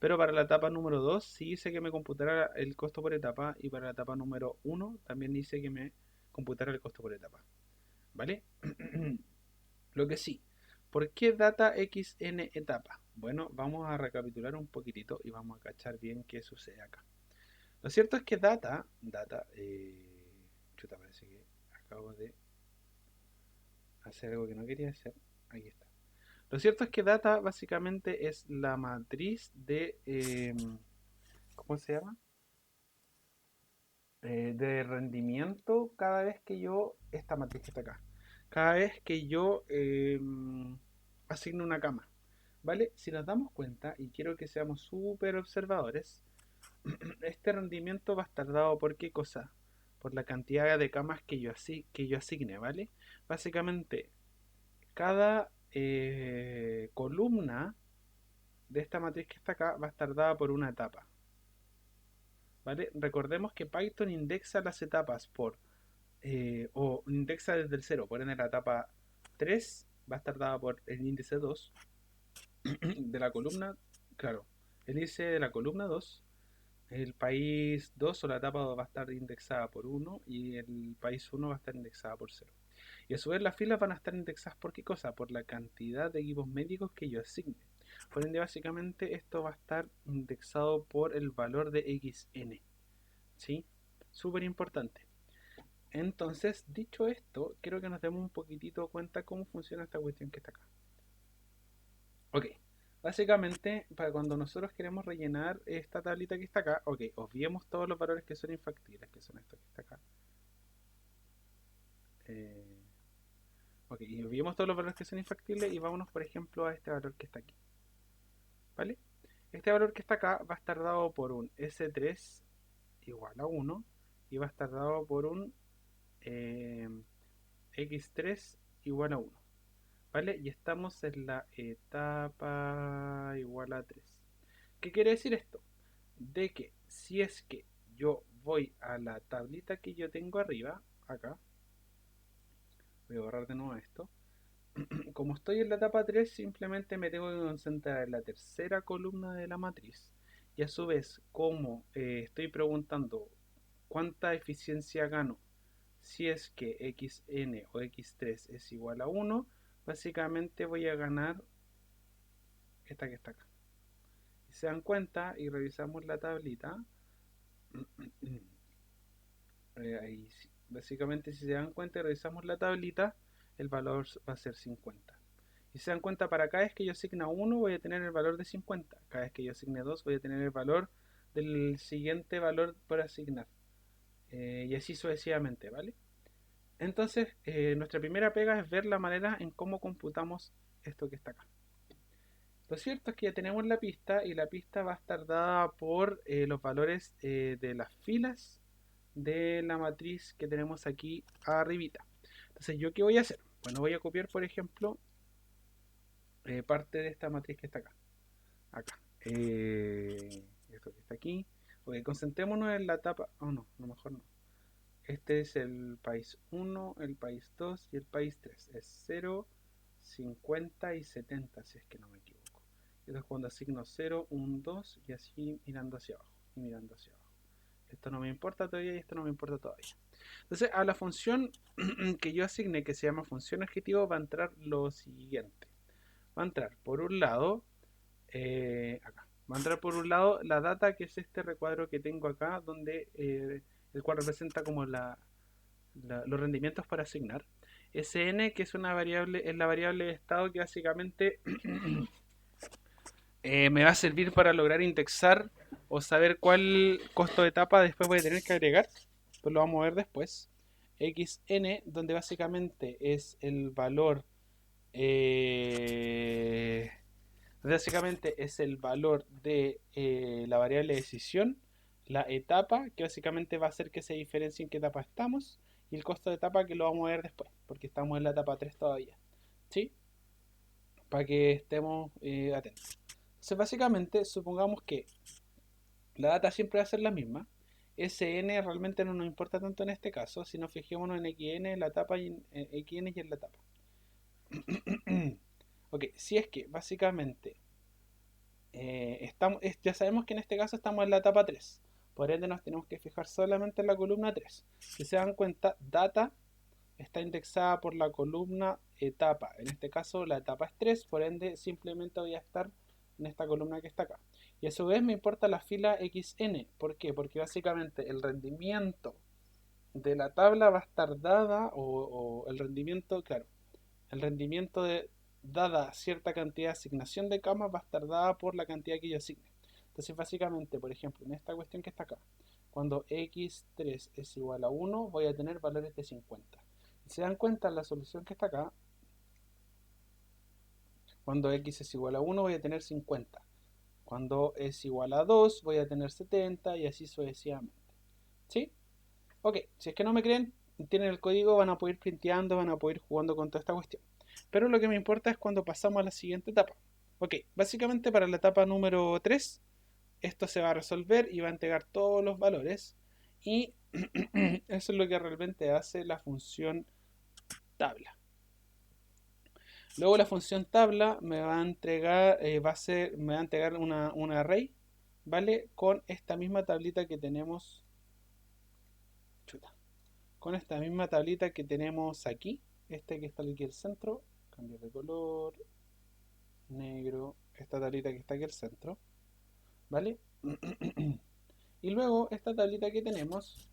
Pero para la etapa número 2 sí hice que me computara el costo por etapa, y para la etapa número 1 también hice que me computara el costo por etapa. ¿Vale? Lo que sí, ¿por qué data xn etapa? Bueno, vamos a recapitular un poquitito y vamos a cachar bien qué sucede acá. Lo cierto es que chuta, parece que acabo de hacer algo que no quería hacer. Ahí está. Lo cierto es que data básicamente es la matriz de, ¿cómo se llama? De rendimiento cada vez que esta matriz que está acá, cada vez que yo asigno una cama. ¿Vale? Si nos damos cuenta, y quiero que seamos súper observadores, este rendimiento va a estar dado por qué cosa? Por la cantidad de camas que yo asigne, ¿vale? Básicamente, cada columna de esta matriz que está acá va a estar dada por una etapa. ¿Vale? Recordemos que Python indexa las etapas o indexa desde el 0. Por ende, la etapa 3 va a estar dada por el índice 2 de la columna, claro, el índice de la columna 2. El país 2 o la etapa 2 va a estar indexada por 1 y el país 1 va a estar indexada por 0. Y a su vez las filas van a estar indexadas por qué cosa? Por la cantidad de equipos médicos que yo asigne. Por ende, básicamente esto va a estar indexado por el valor de xn. ¿Sí? Súper importante. Entonces, dicho esto, quiero que nos demos un poquitito cuenta cómo funciona esta cuestión que está acá. Ok, básicamente, para cuando nosotros queremos rellenar esta tablita que está acá, ok, obviemos todos los valores que son infactibles, que son estos que está acá. Eh, Ok, y vimos todos los valores que son infactibles y vámonos, por ejemplo, a este valor que está aquí. ¿Vale? Este valor que está acá va a estar dado por un S3 igual a 1 y va a estar dado por un eh, X3 igual a 1. ¿Vale? Y estamos en la etapa igual a 3. ¿Qué quiere decir esto? De que si es que yo voy a la tablita que yo tengo arriba, acá, voy a borrar de nuevo esto. Como estoy en la etapa 3, simplemente me tengo que concentrar en la tercera columna de la matriz. Y a su vez, como estoy preguntando cuánta eficiencia gano si es que xn o x3 es igual a 1, básicamente voy a ganar esta que está acá. Si se dan cuenta y revisamos la tablita, ahí sí. Básicamente si se dan cuenta y revisamos la tablita, el valor va a ser 50. Y se dan cuenta, para cada vez que yo asigne 1 voy a tener el valor de 50. Cada vez que yo asigne 2 voy a tener el valor del siguiente valor por asignar. Y así sucesivamente, ¿vale? Entonces, nuestra primera pega es ver la manera en cómo computamos esto que está acá. Lo cierto es que ya tenemos la pista y la pista va a estar dada por los valores de las filas de la matriz que tenemos aquí arribita. Entonces, ¿yo qué voy a hacer? Bueno, voy a copiar, por ejemplo, parte de esta matriz que está acá. Acá. Esto que está aquí. Ok, concentrémonos en la etapa. Oh, no, no, mejor no. Este es el país 1, el país 2 y el país 3. Es 0, 50 y 70, si es que no me equivoco. Entonces cuando asigno 0, 1, 2 y así mirando hacia abajo. Y mirando hacia abajo. Esto no me importa todavía y esto no me importa todavía. Entonces a la función que yo asigne, que se llama función objetivo, va a entrar lo siguiente. Va a entrar por un lado, acá. Va a entrar por un lado la data, que es este recuadro que tengo acá, donde el cual representa como los rendimientos para asignar. Sn, que es una variable, es la variable de estado que básicamente me va a servir para lograr indexar o saber cuál costo de etapa después voy a tener que agregar. Pues lo vamos a ver después. Xn, donde básicamente es el valor básicamente es el valor de la variable de decisión, la etapa, que básicamente va a hacer que se diferencie en qué etapa estamos, y el costo de etapa, que lo vamos a ver después, porque estamos en la etapa 3 todavía. ¿Sí? Para que estemos atentos. Entonces, básicamente, supongamos que la data siempre va a ser la misma. Sn realmente no nos importa tanto en este caso, sino fijémonos en xn, la etapa, y en xn y en la etapa. Ok, si es que básicamente ya sabemos que en este caso estamos en la etapa 3. Por ende nos tenemos que fijar solamente en la columna 3. Si se dan cuenta, data está indexada por la columna etapa. En este caso la etapa es 3, por ende simplemente voy a estar en esta columna que está acá. Y a su vez me importa la fila xn. ¿Por qué? Porque básicamente el rendimiento de la tabla va a estar dada, o el rendimiento, claro, el rendimiento dada cierta cantidad de asignación de camas va a estar dada por la cantidad que yo asigne. Entonces básicamente, por ejemplo, en esta cuestión que está acá, cuando x3 es igual a 1, voy a tener valores de 50. Si se dan cuenta, la solución que está acá, cuando x es igual a 1 voy a tener 50. Cuando es igual a 2 voy a tener 70 y así sucesivamente. ¿Sí? Ok, si es que no me creen, tienen el código, van a poder ir printeando, van a poder ir jugando con toda esta cuestión. Pero lo que me importa es cuando pasamos a la siguiente etapa. Ok, básicamente para la etapa número 3, esto se va a resolver y va a entregar todos los valores. Y eso es lo que realmente hace la función tabla. Luego la función tabla me va a entregar, me va a entregar un array, ¿vale? Con esta misma tablita que tenemos. Chuta. Con esta misma tablita que tenemos aquí. Este que está aquí al centro. Cambiar de color. Negro. Esta tablita que está aquí al centro. ¿Vale? Y luego esta tablita que tenemos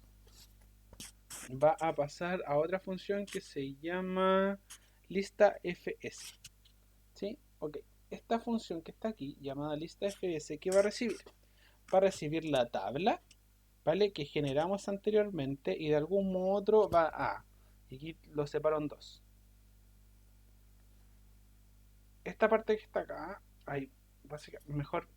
va a pasar a otra función que se llama lista fs. ¿Sí? Ok. Esta función que está aquí, llamada lista fs, ¿qué va a recibir? Va a recibir la tabla, ¿vale? Que generamos anteriormente y de algún modo u otro va a... Y aquí lo separo en dos. esta parte que está acá, ahí, básicamente, mejor,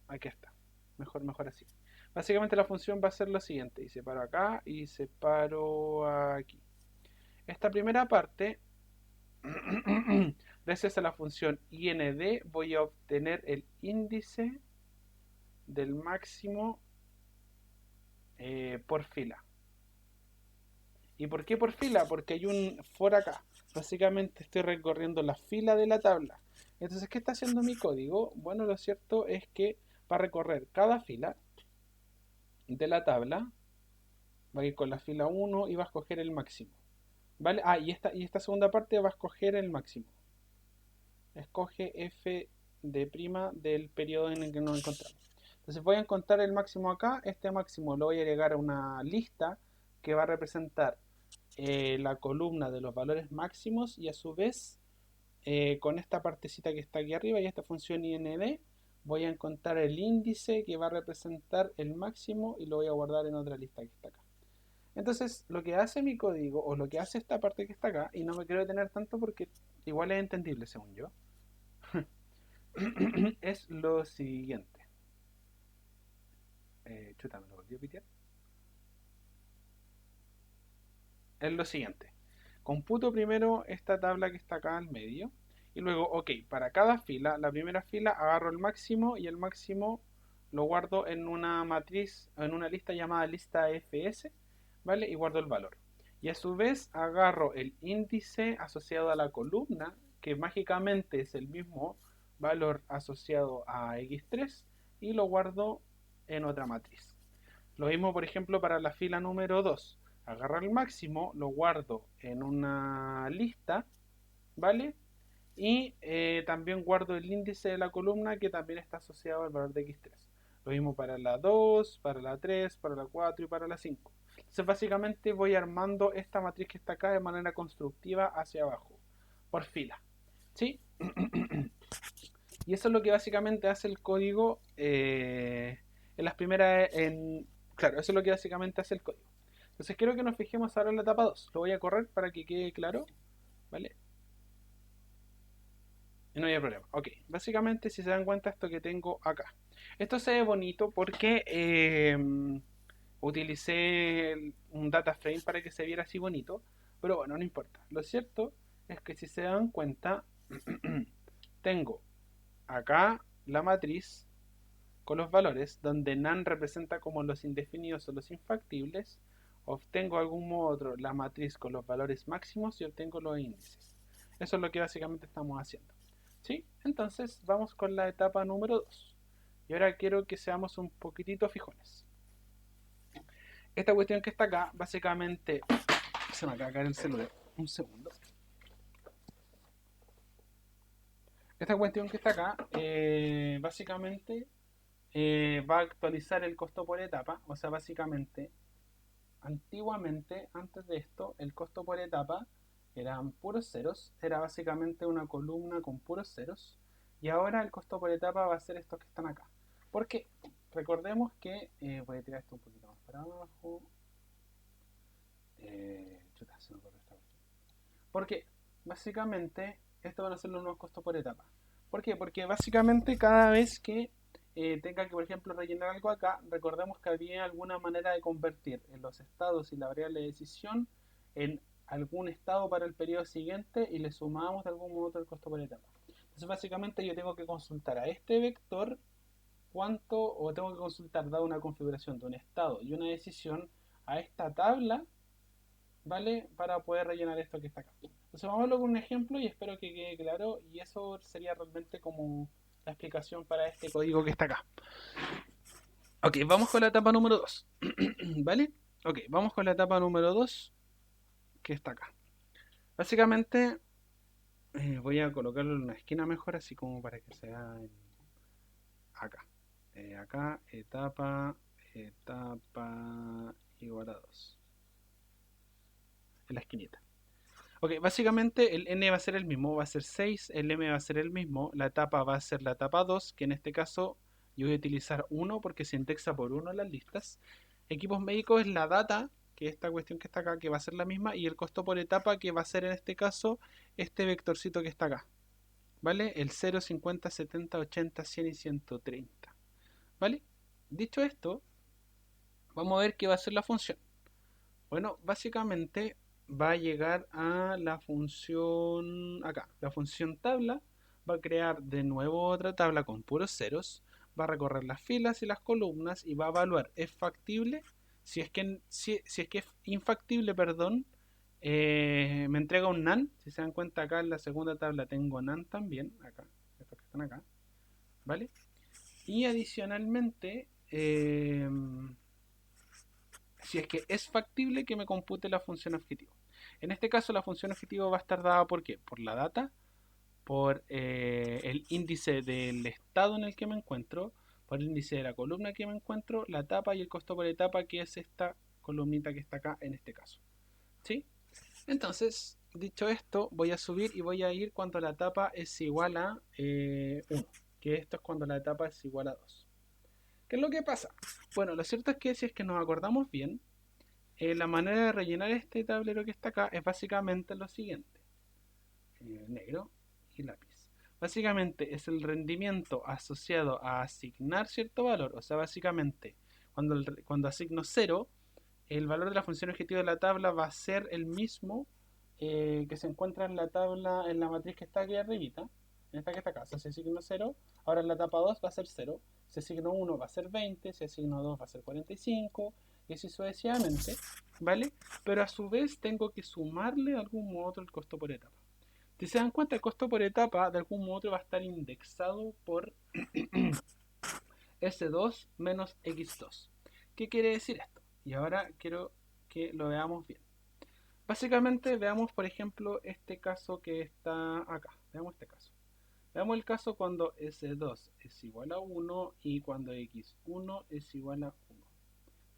aquí está, mejor así. Básicamente la función va a ser lo siguiente, y separo acá y separo aquí. Esta primera parte, gracias a la función ind, voy a obtener el índice del máximo por fila. ¿Y por qué por fila? Porque hay un for acá. Básicamente estoy recorriendo la fila de la tabla. Entonces, ¿qué está haciendo mi código? Bueno, lo cierto es que va a recorrer cada fila de la tabla. Va a ir con la fila 1 y va a escoger el máximo. ¿Vale? Ah, y esta segunda parte va a escoger el máximo. Escoge f de prima del periodo en el que nos encontramos. Entonces voy a encontrar el máximo acá. Este máximo lo voy a agregar a una lista que va a representar la columna de los valores máximos y a su vez con esta partecita que está aquí arriba y esta función ind voy a encontrar el índice que va a representar el máximo y lo voy a guardar en otra lista que está acá. Entonces lo que hace mi código o lo que hace esta parte que está acá, y no me quiero detener tanto porque igual es entendible según yo, es lo siguiente. Chuta, me lo volví a pitear. Es lo siguiente. Computo primero esta tabla que está acá al medio. Y luego, ok, para cada fila, la primera fila agarro el máximo y el máximo lo guardo en una matriz, en una lista llamada lista fs, ¿vale? Y guardo el valor. Y a su vez agarro el índice asociado a la columna, que mágicamente es el mismo valor asociado a x3, y lo guardo en otra matriz. Lo mismo, por ejemplo, para la fila número 2. Agarro el máximo, lo guardo en una lista, ¿vale? Y también guardo el índice de la columna que también está asociado al valor de x3. Lo mismo para la 2, para la 3, para la 4 y para la 5. Entonces básicamente voy armando esta matriz que está acá de manera constructiva hacia abajo, por fila. ¿Sí? Y eso es lo que básicamente hace el código en las primeras... claro, eso es lo que básicamente hace el código. Entonces quiero que nos fijemos ahora en la etapa 2. Lo voy a correr para que quede claro. ¿Vale? Y no hay problema. Ok, básicamente si se dan cuenta esto que tengo acá. Esto se ve bonito porque utilicé un data frame para que se viera así bonito. Pero bueno, no importa. Lo cierto es que si se dan cuenta, tengo acá la matriz con los valores, donde nan representa como los indefinidos o los infactibles. Obtengo de algún modo u otro la matriz con los valores máximos y obtengo los índices. Eso es lo que básicamente estamos haciendo. ¿Sí? Entonces vamos con la etapa número 2. Y ahora quiero que seamos un poquitito fijones. Esta cuestión que está acá, básicamente... Se me acaba de caer el celular. Un segundo. Esta cuestión que está acá, básicamente va a actualizar el costo por etapa. O sea, básicamente, antiguamente, antes de esto, el costo por etapa eran puros ceros. Era básicamente una columna con puros ceros. Y ahora el costo por etapa va a ser estos que están acá. ¿Por qué? Recordemos que... voy a tirar esto un poquito más para abajo. Chuta, se me ocurre esta cuestión. Porque básicamente estos van a ser los nuevos costos por etapa. ¿Por qué? Porque básicamente cada vez que tenga que, por ejemplo, rellenar algo acá, recordemos que había alguna manera de convertir en los estados y la variable de decisión en algún estado para el periodo siguiente y le sumamos de algún modo el costo por etapa. Entonces básicamente yo tengo que consultar a este vector cuánto, o tengo que consultar, dado una configuración de un estado y una decisión, a esta tabla, ¿vale? Para poder rellenar esto que está acá. Entonces vamos a verlo con un ejemplo y espero que quede claro, y eso sería realmente como la explicación para este código que está acá. Ok, vamos con la etapa número 2. ¿Vale? Ok, vamos con la etapa número 2 que está acá. Básicamente voy a colocarlo en una esquina mejor, así como para que sea acá. Acá, etapa igual a 2. En la esquinita. Ok, básicamente el n va a ser el mismo, va a ser 6, el m va a ser el mismo, la etapa va a ser la etapa 2, que en este caso yo voy a utilizar 1 porque se indexa por 1 en las listas. Equipos médicos es la data, que es esta cuestión que está acá, que va a ser la misma, y el costo por etapa, que va a ser en este caso este vectorcito que está acá. ¿vale? El 0, 50, 70, 80, 100 y 130, ¿vale? Dicho esto, vamos a ver qué va a hacer la función. Bueno, básicamente va a llegar a la función acá. La función tabla va a crear de nuevo otra tabla con puros ceros. Va a recorrer las filas y las columnas y va a evaluar, ¿es factible? Si es que es infactible, perdón, me entrega un NaN. Si se dan cuenta, acá en la segunda tabla tengo NaN también, acá, estos que están acá, ¿vale? Y adicionalmente, si es que es factible que me compute la función objetivo. En este caso, la función objetivo va a estar dada por qué? Por la data, por el índice del estado en el que me encuentro, por el índice de la columna que me encuentro, la etapa y el costo por etapa, que es esta columnita que está acá en este caso. ¿Sí? Entonces, dicho esto, voy a subir y voy a ir cuando la etapa es igual a 1, que esto es cuando la etapa es igual a 2. ¿Qué es lo que pasa? Bueno, lo cierto es que si es que nos acordamos bien, la manera de rellenar este tablero que está acá es básicamente lo siguiente. Negro y lápiz. Básicamente es el rendimiento asociado a asignar cierto valor. O sea, básicamente cuando asigno 0, el valor de la función objetivo de la tabla va a ser el mismo que se encuentra en la tabla, en la matriz que está aquí arribita, en esta que está acá. O sea, si asigno 0, ahora en la etapa 2 va a ser 0, si asigno 1 va a ser 20, si asigno 2 va a ser 45, y así sucesivamente, ¿vale? Pero a su vez tengo que sumarle de algún modo el costo por etapa. Si se dan cuenta, el costo por etapa de algún modo va a estar indexado por S2 menos X2. ¿Qué quiere decir esto? Y ahora quiero que lo veamos bien. Básicamente veamos, por ejemplo, este caso que está acá. Veamos este caso. Veamos el caso cuando S2 es igual a 1 y cuando X1 es igual a 1.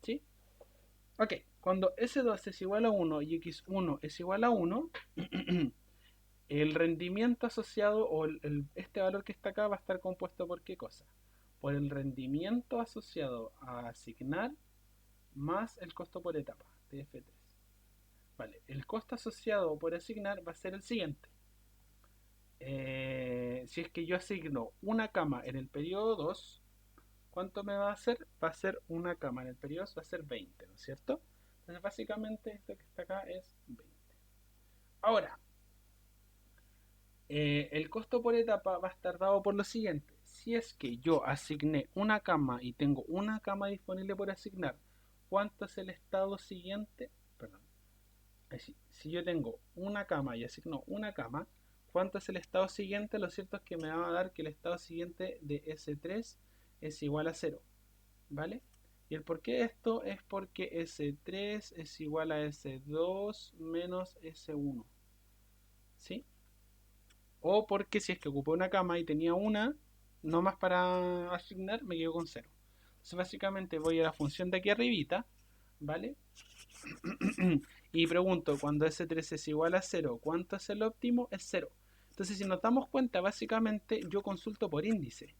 ¿Sí? Ok, cuando S2 es igual a 1 y X1 es igual a 1, el rendimiento asociado o este valor que está acá va a estar compuesto por qué cosa? Por el rendimiento asociado a asignar más el costo por etapa de F3. Vale, el costo asociado por asignar va a ser el siguiente. Si es que yo asigno una cama en el periodo 2, ¿cuánto me va a hacer? Va a ser una cama en el periodo 2, va a ser 20, ¿no es cierto? Entonces básicamente esto que está acá es 20. Ahora, el costo por etapa va a estar dado por lo siguiente. Si es que yo asigné una cama y tengo una cama disponible por asignar, ¿cuánto es el estado siguiente? Perdón. Si yo tengo una cama y asigno una cama, ¿cuánto es el estado siguiente? Lo cierto es que me va a dar que el estado siguiente de S3 es igual a 0. ¿Vale? Y el por qué esto es porque S3 es igual a S2 menos S1. ¿Sí? O porque si es que ocupé una cama y tenía una, no más para asignar, me quedo con 0. Entonces básicamente voy a la función de aquí arribita, ¿vale? Y pregunto, cuando S3 es igual a 0, ¿cuánto es el óptimo? Es 0. Entonces si nos damos cuenta, básicamente yo consulto por índice,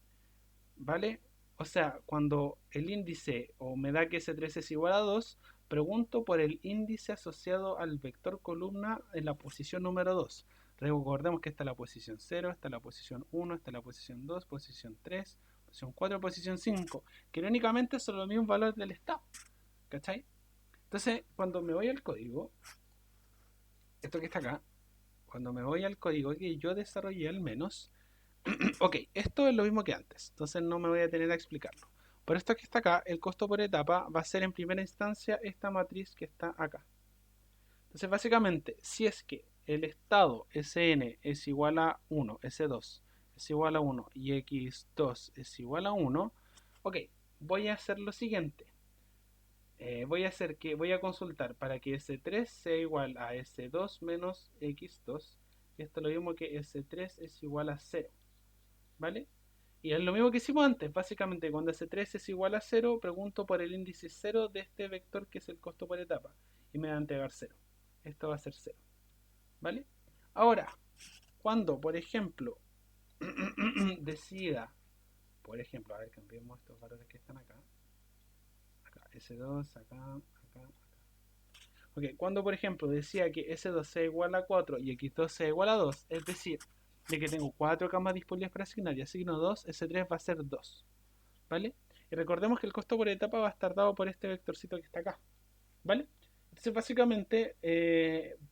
¿vale? O sea, cuando el índice o me da que S3 es igual a 2, pregunto por el índice asociado al vector columna en la posición número 2. Recordemos que está la posición 0, está la posición 1, está la posición 2, posición 3, posición 4, posición 5, que irónicamente son los mismos valores del estado. ¿Cachai? Entonces, cuando me voy al código, esto que está acá, cuando me voy al código que yo desarrollé al menos, ok, esto es lo mismo que antes, entonces no me voy a tener a explicarlo. Por esto que está acá, el costo por etapa va a ser en primera instancia esta matriz que está acá. Entonces, básicamente, si es que el estado Sn es igual a 1, S2 es igual a 1 y X2 es igual a 1, ok, voy a hacer lo siguiente. Voy a consultar para que S3 sea igual a S2 menos X2. Y esto es lo mismo que S3 es igual a 0. ¿Vale? Y es lo mismo que hicimos antes. Básicamente, cuando S3 es igual a 0, pregunto por el índice 0 de este vector que es el costo por etapa. Y me va a entregar 0. Esto va a ser 0. ¿Vale? Ahora, cuando, por ejemplo, decida, por ejemplo, a ver, cambiemos estos valores que están acá. Acá, S2, acá, acá. Ok, cuando por ejemplo decía que S2 sea igual a 4 y X2 sea igual a 2, es decir, de que tengo 4 camas disponibles para asignar y asigno 2, ese 3 va a ser 2, ¿vale? Y recordemos que el costo por etapa va a estar dado por este vectorcito que está acá, ¿vale? Entonces básicamente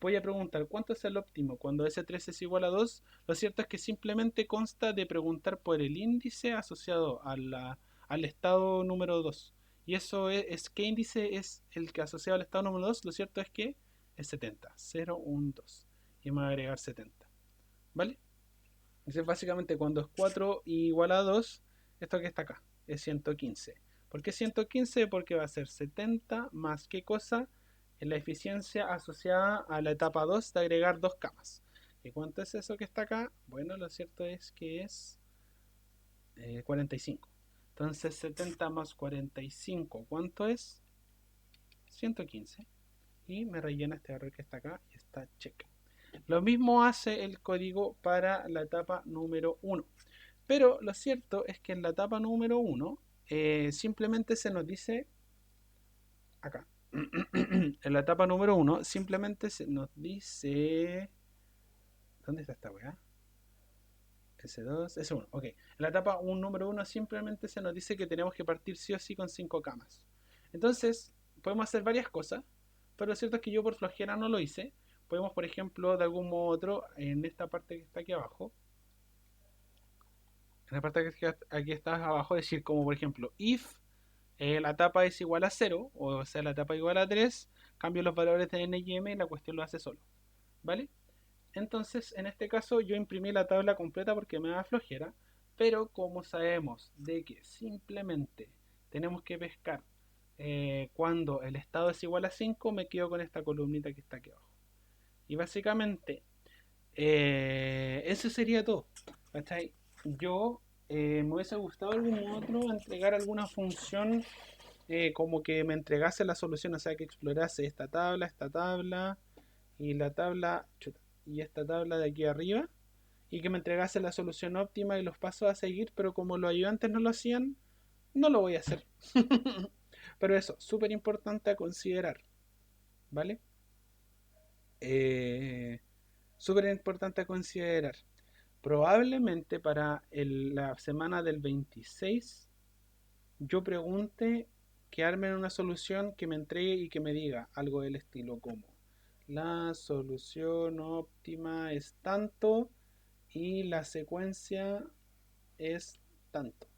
voy a preguntar cuánto es el óptimo cuando S3 es igual a 2. Lo cierto es que simplemente consta de preguntar por el índice asociado al estado número 2. Y eso ¿qué índice es el que asociado al estado número 2? Lo cierto es que es 70, 0, 1, 2. Y me va a agregar 70, ¿vale? Entonces básicamente cuando es 4 igual a 2, esto que está acá es 115. ¿Por qué 115? Porque va a ser 70 más qué cosa, en la eficiencia asociada a la etapa 2 de agregar 2 camas. ¿Y cuánto es eso que está acá? Bueno, lo cierto es que es 45. Entonces 70 más 45, ¿cuánto es? 115. Y me rellena este error que está acá y está check. Lo mismo hace el código para la etapa número 1. Pero lo cierto es que en la etapa número 1 simplemente se nos dice acá. En la etapa número 1 simplemente se nos dice... ¿Dónde está esta weá? S2, S1, ok. En la etapa número 1 simplemente se nos dice que tenemos que partir sí o sí con 5 camas. Entonces, podemos hacer varias cosas, pero lo cierto es que yo por flojera no lo hice. Podemos, por ejemplo, de algún modo u otro, en esta parte que está aquí abajo, en la parte que aquí está abajo, decir como por ejemplo, if la etapa es igual a 0, o sea, la etapa igual a 3, cambio los valores de n y m y la cuestión lo hace solo, ¿vale? Entonces, en este caso, yo imprimí la tabla completa porque me da flojera, pero como sabemos de que simplemente tenemos que pescar cuando el estado es igual a 5, me quedo con esta columnita que está aquí abajo. Y básicamente, eso sería todo. ¿Cachai? Yo me hubiese gustado algún otro entregar alguna función como que me entregase la solución, o sea, que explorase esta tabla y la tabla, chuta, y esta tabla de aquí arriba, y que me entregase la solución óptima y los pasos a seguir, pero como los ayudantes no lo hacían, no lo voy a hacer. Pero eso, súper importante a considerar, ¿vale? Eh, Súper importante a considerar. Probablemente para la semana del 26 yo pregunte que armen una solución que me entregue y que me diga algo del estilo como la solución óptima es tanto y la secuencia es tanto.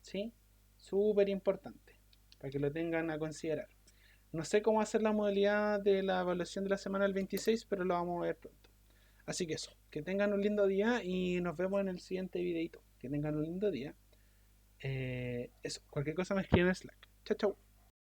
¿Sí? Súper importante para que lo tengan a considerar. No sé cómo hacer la modalidad de la evaluación de la semana del 26, pero lo vamos a ver pronto. Así que eso, que tengan un lindo día y nos vemos en el siguiente videito. Que tengan un lindo día. Eso, cualquier cosa me escriben en Slack. Chao, chao.